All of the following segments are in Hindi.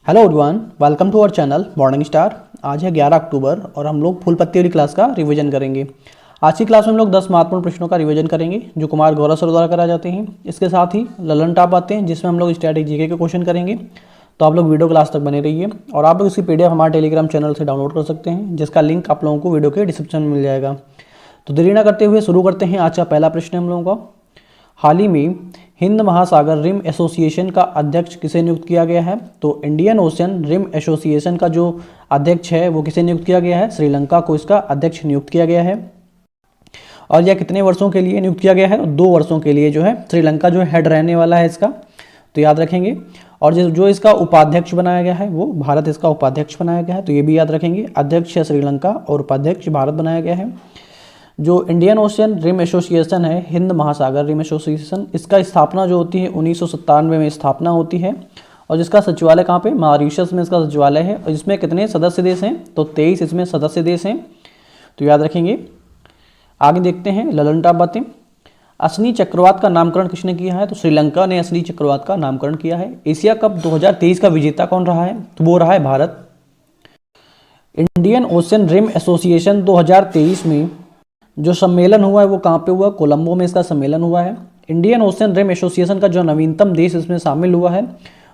Hello everyone, welcome to our channel morning star. आज है 11 अक्टूबर और हम लोग फूल पत्ती वाली क्लास का रिवीजन करेंगे। आज की क्लास में हम लोग 10 महत्वपूर्ण प्रश्नों का रिवीजन करेंगे जो कुमार गौरव सर द्वारा कराए जाते हैं। इसके साथ ही ललन टॉप आते हैं जिसमें हम लोग स्टैटिक जीके के क्वेश्चन करेंगे। तो आप लोग वीडियो क्लास तक बने रहिए और आप लोग इसकी पीडीएफ हमारे टेलीग्राम चैनल से डाउनलोड कर सकते हैं, जिसका लिंक आप लोगों को वीडियो के डिस्क्रिप्शन में मिल जाएगा। तो देरी ना करते हुए शुरू करते हैं। आज का पहला प्रश्न है हम लोगों का, हाल ही में हिंद महासागर रिम एसोसिएशन का अध्यक्ष किसे नियुक्त किया गया है? तो इंडियन ओशन रिम एसोसिएशन का जो अध्यक्ष है वो किसे नियुक्त किया गया है? श्रीलंका को इसका अध्यक्ष नियुक्त किया गया है। और यह कितने वर्षों के लिए नियुक्त किया गया है? तो 2 वर्षों के लिए जो है श्रीलंका जो हेड रहने वाला है इसका, तो याद रखेंगे। और जो इसका उपाध्यक्ष बनाया गया है वो भारत इसका उपाध्यक्ष बनाया गया है, तो ये भी याद रखेंगे। अध्यक्ष है श्रीलंका और उपाध्यक्ष भारत बनाया गया है। जो इंडियन ओशियन रिम एसोसिएशन है, हिंद महासागर रिम एसोसिएशन, इसका स्थापना जो होती है 1997 में स्थापना होती है और जिसका सचिवालय कहाँ पे? मॉरिशस में इसका सचिवालय है। और इसमें कितने सदस्य देश हैं? तो 23 इसमें सदस्य देश हैं, तो याद रखेंगे। आगे देखते हैं ललन टॉप बातें। असनी चक्रवात का नामकरण किसने किया है? तो श्रीलंका ने असनी चक्रवात का नामकरण किया है। एशिया कप 2023 का विजेता कौन रहा है? तो वो रहा है Bharat. Indian ocean rim association 2023 में जो सम्मेलन हुआ है वो कहाँ पे हुआ? कोलंबो में इसका सम्मेलन हुआ है। इंडियन ओशियन रिम एसोसिएशन का जो नवीनतम देश इसमें शामिल हुआ है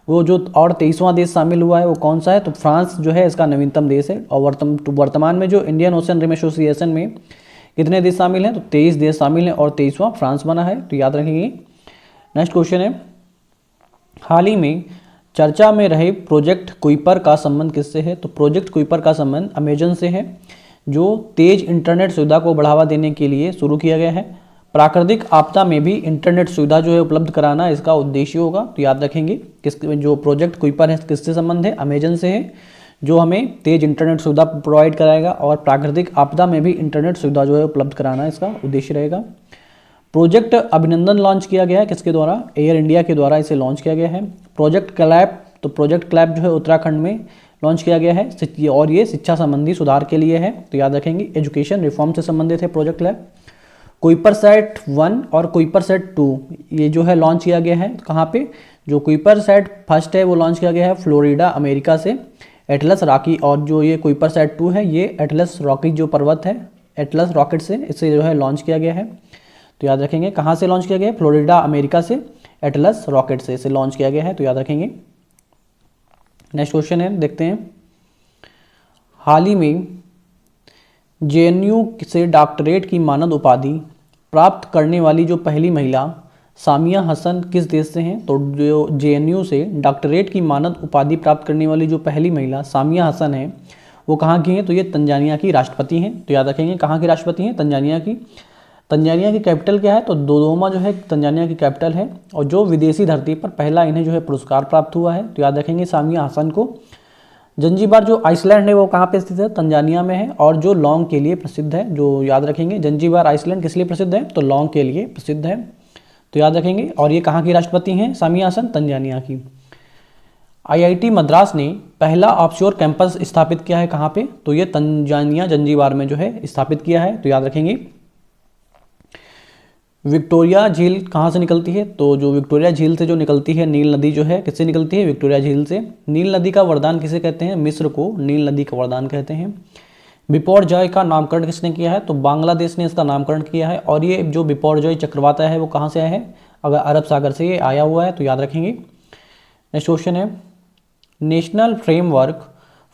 वो जो और 23वां देश शामिल हुआ है वो कौन सा है? तो फ्रांस जो है इसका नवीनतम देश है। और वर्तमान में जो इंडियन ओशियन रिम एसोसिएशन में कितने देश शामिल हैं? तो 23 देश शामिल हैं और 23वां फ्रांस बना है, तो याद रखेंगे। नेक्स्ट क्वेश्चन है, हाल ही में चर्चा में रहे प्रोजेक्ट कुइपर का संबंध किससे है? तो प्रोजेक्ट कुइपर का संबंध अमेजन से है, जो तेज इंटरनेट सुविधा को बढ़ावा देने के लिए शुरू किया गया है। प्राकृतिक आपदा में भी इंटरनेट सुविधा जो है उपलब्ध कराना इसका उद्देश्य होगा, तो याद रखेंगे। जो प्रोजेक्ट कुइपर है किससे संबंध है? अमेजन से है, जो हमें तेज इंटरनेट सुविधा प्रोवाइड कराएगा और प्राकृतिक आपदा में भी इंटरनेट सुविधा जो है उपलब्ध कराना इसका उद्देश्य रहेगा। प्रोजेक्ट अभिनंदन लॉन्च किया गया है किसके द्वारा? एयर इंडिया के द्वारा इसे लॉन्च किया गया है। प्रोजेक्ट क्लैप, तो प्रोजेक्ट क्लैप जो है उत्तराखंड में लॉन्च किया गया है और ये शिक्षा संबंधी सुधार के लिए है, तो याद रखेंगे। एजुकेशन रिफॉर्म से संबंधित है प्रोजेक्ट लैब। कुइपरसैट 1 और कुइपरसैट 2 ये जो है लॉन्च किया गया है कहाँ पे? जो कुइपरसैट फर्स्ट है वो लॉन्च किया गया है फ्लोरिडा अमेरिका से, एटलस रॉकी। और जो ये कुइपरसैट 2 है ये एटलस रॉकी जो पर्वत है एटलस रॉकेट से इसे जो है लॉन्च किया गया है, तो याद रखेंगे। कहाँ से लॉन्च किया गया है? फ्लोरिडा अमेरिका से एटलस रॉकेट से इसे लॉन्च किया गया है, तो याद रखेंगे। नेक्स्ट क्वेश्चन है, देखते हैं। हाल ही में जेएनयू से डॉक्टरेट की मानद उपाधि प्राप्त करने वाली जो पहली महिला सामिया हसन किस देश से हैं? तो जो जेएनयू से डॉक्टरेट की मानद उपाधि प्राप्त करने वाली जो पहली महिला सामिया हसन है वो कहाँ की हैं? तो ये तंजानिया की राष्ट्रपति हैं, तो याद रखेंगे। कहाँ की राष्ट्रपति हैं? तंजानिया की। तंजानिया की कैपिटल क्या है? तो दोदोमा जो है तंजानिया की कैपिटल है। और जो विदेशी धरती पर पहला इन्हें जो है पुरस्कार प्राप्त हुआ है, तो याद रखेंगे सामिया हसन को। जंजीबार जो आइसलैंड है वो कहाँ पे स्थित है? तंजानिया में है और जो लौंग के लिए प्रसिद्ध है, जो याद रखेंगे। जंजीबार आइसलैंड किस लिए प्रसिद्ध है? तो लौंग के लिए प्रसिद्ध है, तो याद रखेंगे। और ये कहाँ की राष्ट्रपति हैं? सामिया हसन तंजानिया की। आईआईटी मद्रास ने पहला ऑफशोर कैंपस स्थापित किया है कहाँ पे? तो ये तंजानिया जंजीबार में जो है स्थापित किया है, तो याद रखेंगे। विक्टोरिया झील कहाँ से निकलती है? तो जो विक्टोरिया झील से जो निकलती है नील नदी जो है किससे निकलती है? विक्टोरिया झील से। नील नदी का वरदान किसे कहते हैं? मिस्र को नील नदी का वरदान कहते हैं। बिपौरजॉय का नामकरण किसने किया है? तो बांग्लादेश ने इसका नामकरण किया है। और ये जो बिपौरजॉय चक्रवात है वो कहाँ से आया है? अगर अरब सागर से ये आया हुआ है, तो याद रखेंगे। नेक्स्ट क्वेश्चन है, national framework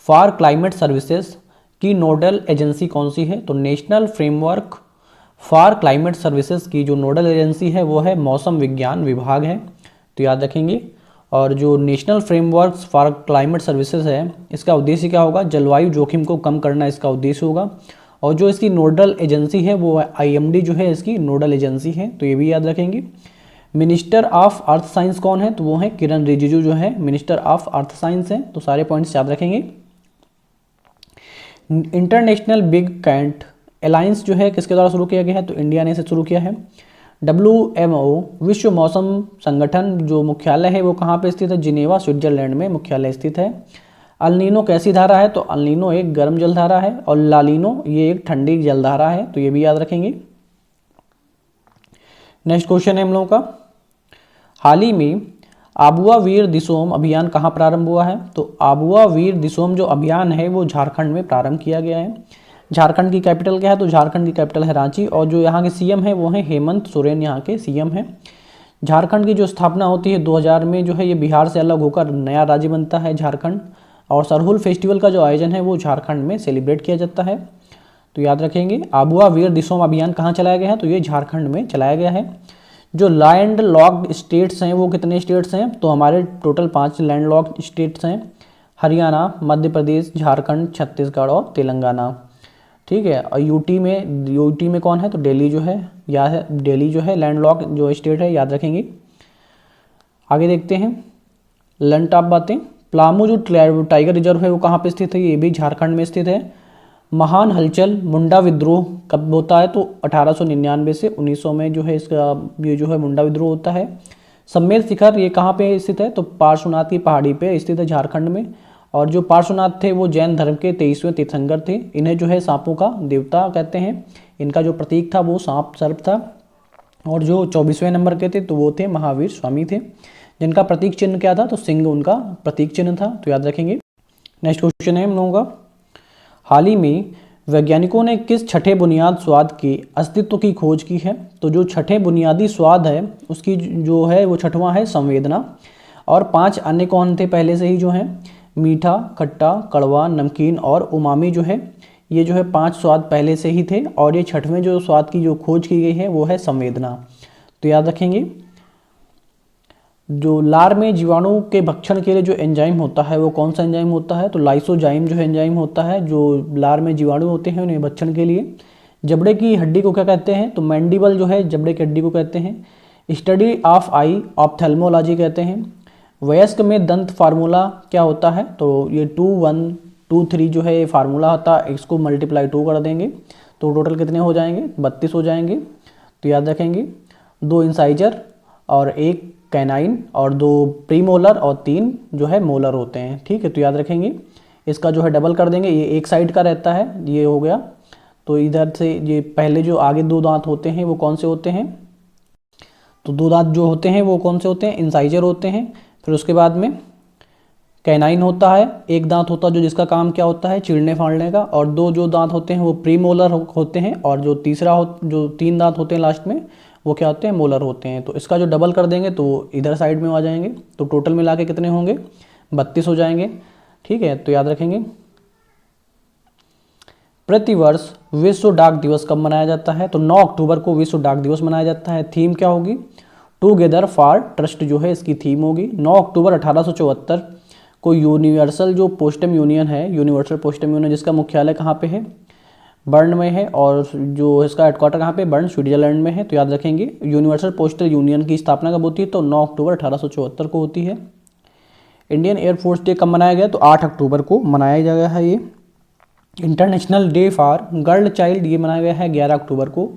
for climate services की नोडल एजेंसी कौन सी है? तो national framework for climate services की जो नोडल एजेंसी है वो है मौसम विज्ञान विभाग है, तो याद रखेंगे। और जो national framework for climate services है इसका उद्देश्य क्या होगा? जलवायु जोखिम को कम करना इसका उद्देश्य होगा। और जो इसकी नोडल एजेंसी है वो आईएमडी जो है इसकी नोडल एजेंसी है, तो ये भी याद रखेंगे। मिनिस्टर ऑफ अर्थ साइंस कौन है? तो वो है किरण रिजिजू जो है मिनिस्टर ऑफ अर्थ साइंस है, तो सारे पॉइंट्स याद रखेंगे। इंटरनेशनल बिग कैट अलायंस जो है किसके द्वारा शुरू किया गया है? तो इंडिया ने इसे शुरू किया है। WMO विश्व मौसम संगठन जो मुख्यालय है वो कहाँ पे स्थित है? जिनेवा स्विट्जरलैंड में मुख्यालय स्थित है। अल्नीनो कैसी धारा है? तो अल्नीनो एक गर्म जलधारा है और लालिनो ये एक ठंडी जलधारा है, तो ये भी याद रखेंगे। नेक्स्ट क्वेश्चन है हम लोगों का, हाल ही में आबुआ वीर दिसोम अभियान कहाँ प्रारंभ हुआ है? तो आबुआ वीर दिसोम जो अभियान है वो झारखंड में प्रारंभ किया गया है। झारखंड की कैपिटल क्या है? तो झारखंड की कैपिटल है रांची, और जो यहाँ के सीएम है वो है हेमंत सोरेन, यहाँ के सीएम हैं। झारखंड की जो स्थापना होती है 2000 में जो है, ये बिहार से अलग होकर नया राज्य बनता है झारखंड। और सरहुल फेस्टिवल का जो आयोजन है वो झारखंड में सेलिब्रेट किया जाता है। तो याद रखेंगे, आबुआ वीर दिसोम अभियान कहाँ चलाया गया है? तो ये झारखंड में चलाया गया है। जो लैंड लॉक्ड स्टेट्स हैं वो कितने स्टेट्स हैं? तो हमारे टोटल 5 लैंड लॉक्ड स्टेट्स हैं, हरियाणा, मध्य प्रदेश, झारखंड, छत्तीसगढ़ और तेलंगाना। ठीक है, और यूटी में कौन है? तो दिल्ली जो है, दिल्ली जो है लैंड लॉक जो स्टेट है, याद रखेंगे। आगे देखते हैं लन टॉप बातें। प्लामू जो टाइगर रिजर्व है वो कहाँ पे स्थित है? ये भी झारखंड में स्थित है। महान हलचल मुंडा विद्रोह कब होता है? तो 1899 से 1900 में जो है इसका ये जो है मुंडा विद्रोह होता है। सम्मेद शिखर ये कहाँ पे स्थित है? तो पार्श्वनाथ की पहाड़ी पे स्थित है झारखंड में। और जो पार्श्वनाथ थे वो जैन धर्म के 23वें तीर्थंकर थे। इन्हें जो है सांपों का देवता कहते हैं। इनका जो प्रतीक था वो सांप सर्प था। और जो 24वें नंबर के थे तो वो थे महावीर स्वामी थे, जिनका प्रतीक चिन्ह क्या था? तो सिंह उनका प्रतीक चिन्ह था। तो याद रखेंगे। नेक्स्ट क्वेश्चन है हम लोगों का, हाल ही में वैज्ञानिकों ने किस छठे बुनियाद स्वाद के अस्तित्व की खोज की है? तो जो छठे बुनियादी स्वाद है उसकी जो है वो छठवां है संवेदना। और 5 अन्य कौन थे पहले से ही जो हैं? मीठा, खट्टा, कड़वा, नमकीन और उमामी जो है, ये जो है 5 स्वाद पहले से ही थे। और ये छठवें जो स्वाद की जो खोज की गई है वो है संवेदना। तो याद रखेंगे, जो लार में जीवाणु के भक्षण के लिए जो एंजाइम होता है वो कौन सा एंजाइम होता है? तो लाइसोजाइम जो है एंजाइम होता है, जो लार में जीवाणु होते हैं उन्हें भक्षण के लिए। जबड़े की हड्डी को क्या कहते हैं? तो मैंडिबल जो है जबड़े की हड्डी को कहते हैं। स्टडी ऑफ आई ऑप्थेल्मोलॉजी कहते हैं। वयस्क में दंत फार्मूला क्या होता है? तो ये 2 1 2 3 जो है ये फार्मूला होता है, इसको मल्टीप्लाई 2 कर देंगे तो टोटल कितने हो जाएंगे? 32 हो जाएंगे। तो याद रखेंगे, 2 इंसाइजर और 1 कैनाइन और 2 प्रीमोलर और 3 जो है मोलर होते हैं। ठीक है, तो याद रखेंगे, इसका जो है डबल कर देंगे, ये एक साइड का रहता है, ये हो गया। तो इधर से ये पहले जो आगे 2 दांत होते हैं वो कौन से होते हैं? तो 2 दांत जो होते हैं वो कौन से होते हैं? इंसाइजर होते हैं। फिर उसके बाद में कैनाइन होता है, 1 दांत होता है जो जिसका काम क्या होता है? चीरने फाड़ने का। और 2 जो दांत होते हैं वो प्रीमोलर होते हैं। और जो जो 3 दांत होते हैं लास्ट में वो क्या होते हैं? मोलर होते हैं। तो इसका जो डबल कर देंगे तो इधर साइड में आ जाएंगे, तो टोटल मिला के कितने होंगे? 32 हो जाएंगे। ठीक है, तो याद रखेंगे। प्रतिवर्ष विश्व डाक दिवस कब मनाया जाता है? तो 9 अक्टूबर को विश्व डाक दिवस मनाया जाता है। थीम क्या होगी? टुगेदर फॉर ट्रस्ट जो है इसकी थीम होगी। 9 अक्टूबर 1874 को यूनिवर्सल जो पोस्टम यूनियन है, यूनिवर्सल पोस्टम यूनियन जिसका मुख्यालय कहाँ पे है? बर्न में है। और जो इसका हेडक्वार्टर कहाँ पे? बर्न, स्विट्जरलैंड में है। तो याद रखेंगे, यूनिवर्सल पोस्टल यूनियन की स्थापना कब होती है? तो 9 अक्टूबर 1874 को होती है। इंडियन एयरफोर्स डे कब मनाया गया? तो 8 अक्टूबर को मनाया गया है ये। International day for girl child ये मनाया गया है 11 अक्टूबर को।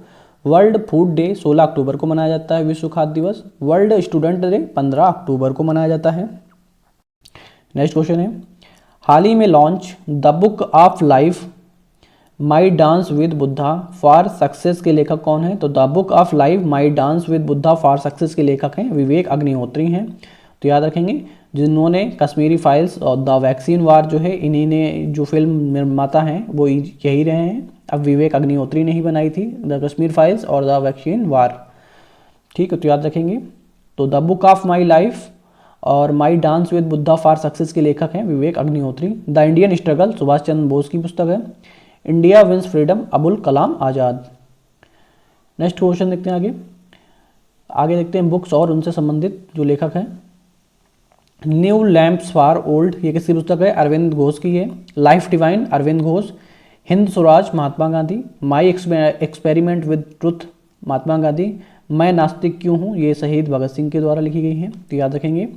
वर्ल्ड फूड डे 16 अक्टूबर को मनाया जाता है, विश्व खाद्य दिवस। वर्ल्ड स्टूडेंट डे 15 अक्टूबर को मनाया जाता है। नेक्स्ट क्वेश्चन है, हाल ही में launch the book of life my dance with Buddha for success के लेखक कौन है? तो the book of life my dance with Buddha for success के लेखक हैं विवेक अग्निहोत्री हैं। तो याद रखेंगे, जिन्होंने कश्मीरी फाइल्स और द वैक्सीन वार जो है इन्हीं ने जो फिल्म निर्माता हैं वो यही रहे हैं। अब विवेक अग्निहोत्री ने ही बनाई थी द कश्मीर फाइल्स और द वैक्सीन वार। ठीक है, तो याद रखेंगे। तो the book of my life और my dance with Buddha for success के लेखक हैं Vivek Agnihotri. The Indian struggle Subhash Chandra Bose की पुस्तक है। India wins freedom Abul Kalam Azad. Next question देखते हैं आगे देखते हैं बुक्स और उनसे संबंधित जो लेखक हैं। न्यू लैम्प्स फॉर ओल्ड ये किसकी पुस्तक है? अरविंद घोष की है। Life divine Aurobindo Ghosh. Hind Swaraj Mahatma Gandhi. My experiment with truth Mahatma Gandhi. मैं नास्तिक क्यों हूँ ये शहीद भगत सिंह के द्वारा लिखी गई हैं। तो याद रखेंगे,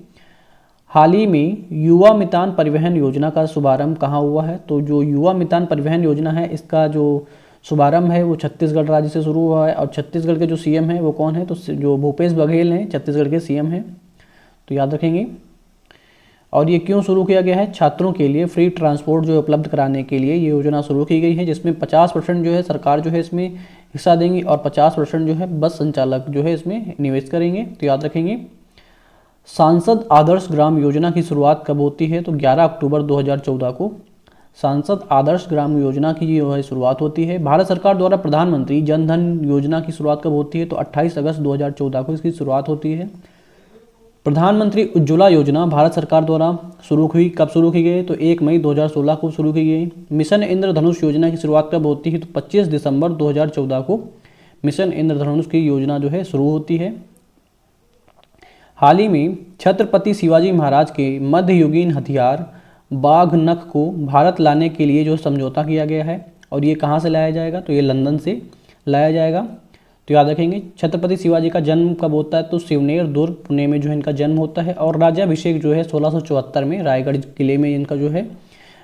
हाल ही में युवा मितान परिवहन योजना का शुभारंभ कहाँ हुआ है? तो जो युवा मितान परिवहन योजना है इसका जो शुभारंभ है वो छत्तीसगढ़ राज्य से शुरू हुआ है। और छत्तीसगढ़ के जो सीएम हैं वो कौन है? तो जो भूपेश बघेल हैं छत्तीसगढ़ के सीएम हैं। तो याद रखेंगे। और ये क्यों शुरू किया गया है? छात्रों के लिए फ्री ट्रांसपोर्ट जो उपलब्ध कराने के लिए ये योजना शुरू की गई है, जिसमें 50% जो है सरकार जो है इसमें हिस्सा देंगी और 50% जो है बस संचालक जो है इसमें निवेश करेंगे। तो याद रखेंगे। सांसद आदर्श ग्राम योजना की शुरुआत कब होती है? तो 11 अक्टूबर 2014 को सांसद आदर्श ग्राम योजना की जो है शुरुआत होती है। भारत सरकार द्वारा प्रधानमंत्री जन धन योजना की शुरुआत कब होती है? तो 28 अगस्त 2014 को इसकी शुरुआत होती है। प्रधानमंत्री उज्ज्वला योजना भारत सरकार द्वारा शुरू हुई, कब शुरू की गई? तो 1 मई 2016 को शुरू की गई। मिशन इंद्रधनुष योजना की शुरुआत कब होती है? तो 25 दिसंबर 2014 को मिशन इंद्रधनुष की योजना जो है शुरू होती है। हाल ही में छत्रपति शिवाजी महाराज के मध्ययुगीन हथियार बाघ नख को भारत लाने के लिए जो समझौता किया गया है, और ये कहाँ से लाया जाएगा? तो ये लंदन से लाया जाएगा। तो याद रखेंगे, छत्रपति शिवाजी का जन्म कब होता है? तो सिवनेर दुर्ग पुणे में जो है इनका जन्म होता है। और राज्याभिषेक जो है 1674 में रायगढ़ किले में इनका जो है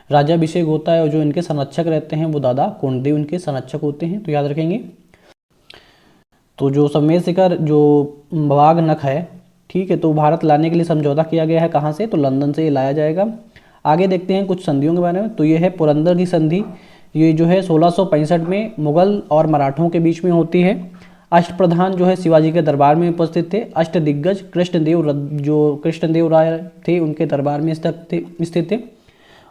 राज्याभिषेक होता है, और जो इनके संरक्षक रहते हैं वो दादा कोंडदेव इनके संरक्षक होते हैं। तो याद रखेंगे, तो जो समेत शिखर जो बाघ नख है, ठीक है, तो भारत लाने के लिए समझौता किया गया है, कहाँ से? तो लंदन से ये लाया जाएगा। आगे देखते हैं कुछ संधियों के बारे में। तो ये है पुरंदर की संधि, ये जो है 1665 में मुगल और मराठों के बीच में होती है। अष्टप्रधान जो है शिवाजी के दरबार में उपस्थित थे। अष्टदिग्गज कृष्णदेव राय थे उनके दरबार में स्थित थे।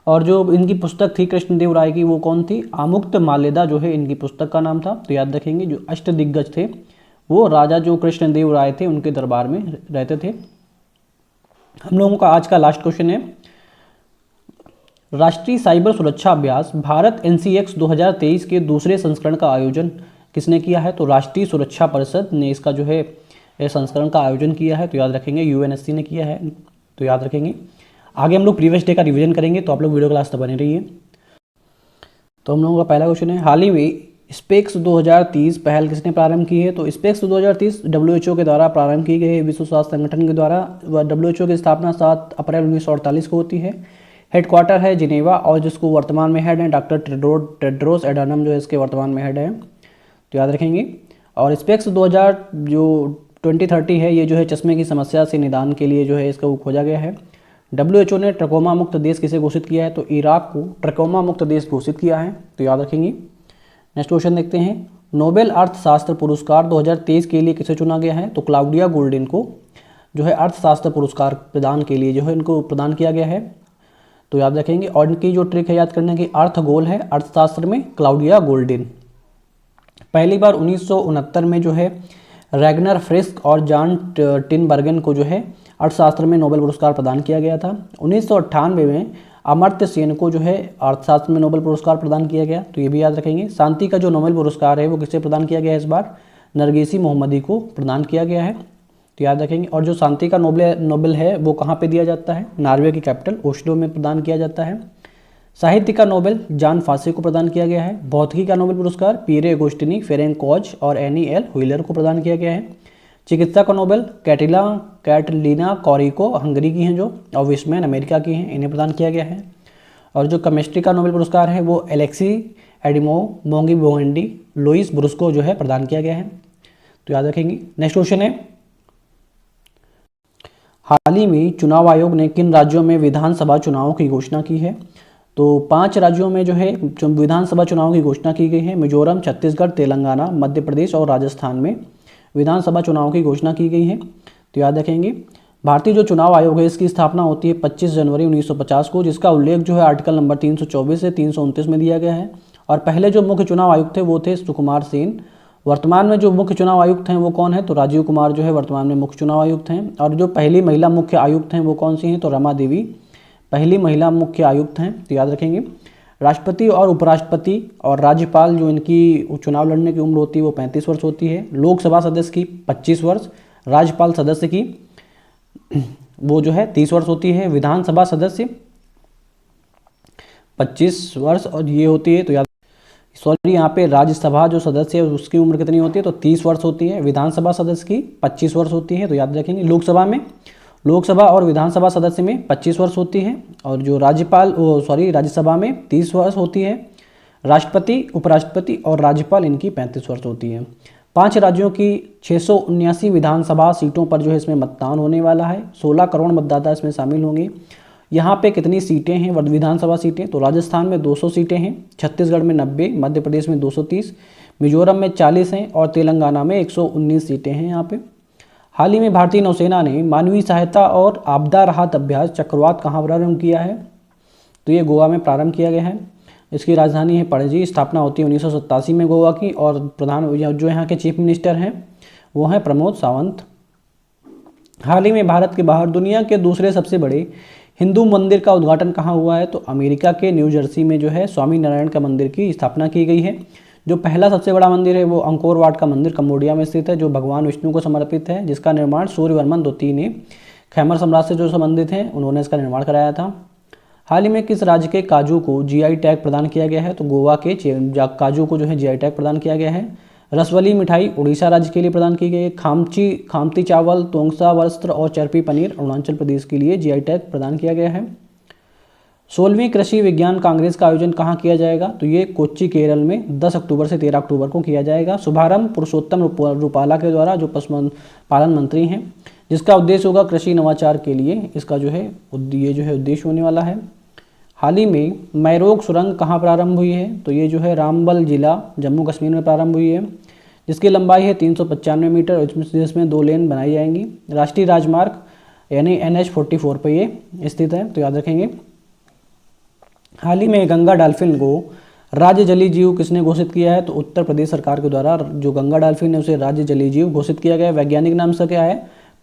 और जो इनकी पुस्तक थी कृष्णदेव राय की, वो कौन थी? आमुक्त माल्यदा जो है इनकी पुस्तक का नाम था। तो याद रखेंगे, जो अष्टदिग्गज थे वो राजा जो कृष्णदेव राय थे उनके दरबार में रहते थे। हम लोगों का आज का लास्ट क्वेश्चन है, राष्ट्रीय साइबर सुरक्षा अभ्यास भारत NCX 2023 के दूसरे संस्करण का आयोजन किसने किया है? तो राष्ट्रीय सुरक्षा परिषद ने इसका जो है संस्करण का आयोजन किया है। तो याद रखेंगे, UNSC ने किया है। तो याद रखेंगे, आगे हम लोग प्रीवियस डे का रिवीजन करेंगे, तो आप लोग वीडियो क्लास तक बने रहिए। तो हम लोगों का पहला क्वेश्चन है, हाल ही में स्पेक्स 2030 पहल किसने प्रारंभ की है? तो स्पेक्स 2030 WHO के द्वारा प्रारंभ की गई है, विश्व स्वास्थ्य संगठन के द्वारा। WHO की स्थापना 7 अप्रैल 1948 को होती है। हेडक्वार्टर है जिनेवा, और जिसको वर्तमान में हेड है डॉक्टर टेड्रोस एडानम जो है इसके वर्तमान में हेड है। तो याद रखेंगे। और स्पेक्स 2030 है, ये जो है चश्मे की समस्या से निदान के लिए जो है इसका खोजा गया है। WHO ने ट्रकोमा मुक्त देश किसे घोषित किया है? तो इराक को ट्रकोमा मुक्त देश घोषित किया है। तो याद रखेंगे। नेक्स्ट क्वेश्चन देखते हैं, नोबेल अर्थशास्त्र पुरस्कार 2023 के लिए किसे चुना गया है? तो क्लाउडिया गोल्डिन को जो है अर्थशास्त्र पुरस्कार प्रदान के लिए जो है इनको प्रदान किया गया है। तो याद रखेंगे, और इनकी जो ट्रिक है याद करने की, अर्थगोल है अर्थशास्त्र में क्लाउडिया गोल्डिन। पहली बार 1969 में जो है रैगनर फ्रिस्क और जॉन टिनबर्गन को जो है अर्थशास्त्र में नोबेल पुरस्कार प्रदान किया गया था। 1998 में अमर्त्य सेन को जो है अर्थशास्त्र में नोबेल पुरस्कार प्रदान किया गया। तो ये भी याद रखेंगे। शांति का जो नोबेल पुरस्कार है वो किसे प्रदान किया गया है? इस बार नरगिसी मोहम्मदी को प्रदान किया गया है। तो याद रखेंगे। और जो शांति का नोबेल है वो कहाँ पे दिया जाता है? नॉर्वे की कैपिटल ओस्लो में प्रदान किया जाता है। साहित्य का नोबेल जॉन फासे को प्रदान किया गया है। भौतिकी का नोबेल पुरस्कार पीरे अगोस्टिनी, फेरेंक कोच और एनी एल व्हीलर को प्रदान किया गया है। चिकित्सा का नोबेल कैटलीना कॉरिको हंगरी की हैं जो, और विस्मैन अमेरिका की हैं, इन्हें प्रदान किया गया है। और जो केमिस्ट्री का नोबेल पुरस्कार है वो एलेक्सी एडिमो मोंगी बोहेंडी लुइस ब्रुस्को जो है प्रदान किया गया है। तो याद रखेंगे। नेक्स्ट क्वेश्चन है, हाल ही में चुनाव आयोग ने किन राज्यों में विधानसभा चुनावों की घोषणा की है? तो 5 राज्यों में जो है विधानसभा चुनाव की घोषणा की गई है। मिजोरम, छत्तीसगढ़, तेलंगाना, मध्य प्रदेश और राजस्थान में विधानसभा चुनाव की घोषणा की गई है। तो याद रखेंगे। भारतीय जो चुनाव आयोग है इसकी स्थापना होती है 25 जनवरी 1950 को, जिसका उल्लेख जो है आर्टिकल नंबर 324 से 329 में दिया गया है। और पहले जो मुख्य चुनाव आयुक्त थे वो थे सुकुमार सेन। वर्तमान में जो मुख्य चुनाव आयुक्त हैं वो कौन है? तो राजीव कुमार जो है वर्तमान में मुख्य चुनाव आयुक्त हैं। और जो पहली महिला मुख्य आयुक्त हैं वो कौन सी हैं? तो रमा देवी पहली महिला मुख्य आयुक्त हैं। तो याद रखेंगे। राष्ट्रपति और उपराष्ट्रपति और राज्यपाल जो इनकी चुनाव लड़ने की उम्र होती है वो 35 वर्ष होती है। लोकसभा सदस्य की 25 वर्ष, राज्यपाल सदस्य की वो जो है 30 वर्ष होती है। विधानसभा सदस्य 25 वर्ष और ये होती है। तो याद यहाँ पे राज्यसभा जो सदस्य है उसकी उम्र कितनी होती है? तो 30 वर्ष होती है। विधानसभा सदस्य की 25 वर्ष होती है। तो याद रखेंगे। लोकसभा और विधानसभा सदस्य में 25 वर्ष होती है। और जो राज्यसभा में 30 वर्ष होती है। राष्ट्रपति, उपराष्ट्रपति और राज्यपाल इनकी 35 वर्ष होती है। 5 राज्यों की 679 विधानसभा सीटों पर जो है इसमें मतदान होने वाला है। 16 करोड़ मतदाता इसमें शामिल होंगे। यहाँ पे कितनी सीटें हैं विधानसभा सीटें? तो राजस्थान में 200 सीटें हैं, छत्तीसगढ़ में 90, मध्य प्रदेश में 230, मिजोरम में 40 हैं और तेलंगाना में 119 सीटें हैं यहाँ पे। हाल ही में भारतीय नौसेना ने मानवीय सहायता और आपदा राहत अभ्यास चक्रवात कहाँ प्रारंभ किया है? तो ये गोवा में प्रारंभ किया गया है। इसकी राजधानी है पणजी। स्थापना होती है 1987 में गोवा की, और प्रधान जो यहाँ के चीफ मिनिस्टर हैं वो हैं प्रमोद सावंत। हाल ही में भारत के बाहर दुनिया के दूसरे सबसे बड़े हिंदू मंदिर का उद्घाटन कहाँ हुआ है? तो अमेरिका के न्यू जर्सी में जो है स्वामी नारायण का मंदिर की स्थापना की गई है। जो पहला सबसे बड़ा मंदिर है वो अंकोर वाट का मंदिर कंबोडिया में स्थित है, जो भगवान विष्णु को समर्पित है, जिसका निर्माण सूर्यवर्मन द्वितीय ने खैमर साम्राज्य से जो संबंधित हैं उन्होंने इसका निर्माण कराया था। हाल ही में किस राज्य के काजू को जीआई टैग प्रदान किया गया है? तो गोवा के काजू को जो है जीआई टैग प्रदान किया गया है। रसवली मिठाई उड़ीसा राज्य के लिए प्रदान की गई है। खामती चावल, तोंगसा वस्त्र और चरपी पनीर अरुणाचल प्रदेश के लिए जीआई टैग प्रदान किया गया है। 16वीं कृषि विज्ञान कांग्रेस का आयोजन कहाँ किया जाएगा? तो ये कोच्चि केरल में 10 अक्टूबर से 13 अक्टूबर को किया जाएगा। शुभारंभ पुरुषोत्तम रूपाला के द्वारा, जो पशुपालन मंत्री हैं, जिसका उद्देश्य होगा कृषि नवाचार के लिए इसका जो है ये जो है उद्देश्य होने वाला है। हाल ही में मैरोग सुरंग कहाँ प्रारंभ हुई है? तो ये जो है रामबन जिला जम्मू कश्मीर में प्रारंभ हुई है, जिसकी लंबाई है 395 मीटर, जिसमें 2 लेन बनाई जाएंगी। राष्ट्रीय राजमार्ग यानी NH-44 पर ये स्थित है, तो याद रखेंगे। हाल ही में गंगा डॉल्फिन को राज्य जलीय जीव किसने घोषित किया है? तो उत्तर प्रदेश सरकार के द्वारा जो गंगा डॉल्फिन है उसे राज्य जलीय जीव घोषित किया गया है। वैज्ञानिक नाम इसका क्या है?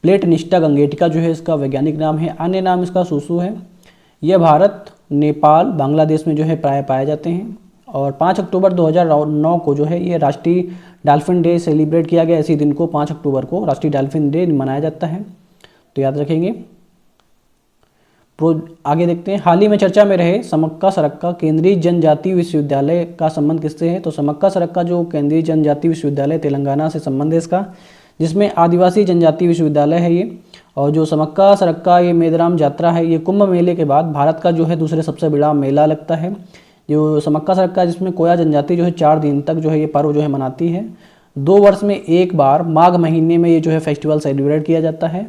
प्लेटनिस्टा गंगेटिका जो है इसका वैज्ञानिक नाम है। अन्य नाम इसका सुसु है। यह भारत, नेपाल, बांग्लादेश में जो है प्राय पाए जाते हैं। और 5 अक्टूबर 2009 को जो है ये राष्ट्रीय डॉल्फिन डे सेलिब्रेट किया गया। इसी दिन को 5 अक्टूबर को राष्ट्रीय डॉल्फिन डे मनाया जाता है, तो याद रखेंगे। आगे देखते हैं। हाल ही में चर्चा में रहे समक्का सरक्का केंद्रीय जनजातीय विश्वविद्यालय का संबंध किससे है? तो समक्का सरक्का जो केंद्रीय जनजातीय विश्वविद्यालय तेलंगाना से संबंध है इसका, जिसमें आदिवासी जनजातीय विश्वविद्यालय है ये। और जो समक्का सरक्का ये मेदराम यात्रा है, ये कुंभ मेले के बाद भारत का जो है दूसरे सबसे बड़ा मेला लगता है जो समक्का सरक्का, जिसमें कोया जनजाति जो है 4 दिन तक जो है ये पर्व जो है मनाती है। 2 वर्ष में एक बार माघ महीने में ये जो है फेस्टिवल सेलिब्रेट किया जाता है।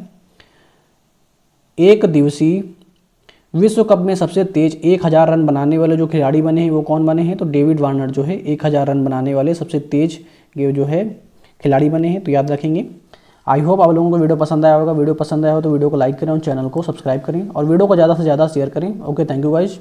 एक दिवसीय विश्व कप में सबसे तेज 1000 रन बनाने वाले जो खिलाड़ी बने हैं वो कौन बने हैं? तो डेविड वार्नर जो है 1000 रन बनाने वाले सबसे तेज ये जो है खिलाड़ी बने हैं, तो याद रखेंगे। आई होप आप लोगों को वीडियो पसंद आया होगा। वीडियो पसंद आया हो तो वीडियो को लाइक करें और चैनल को सब्सक्राइब करें और वीडियो को ज़्यादा से ज़्यादा शेयर करें। Okay, thank you guys.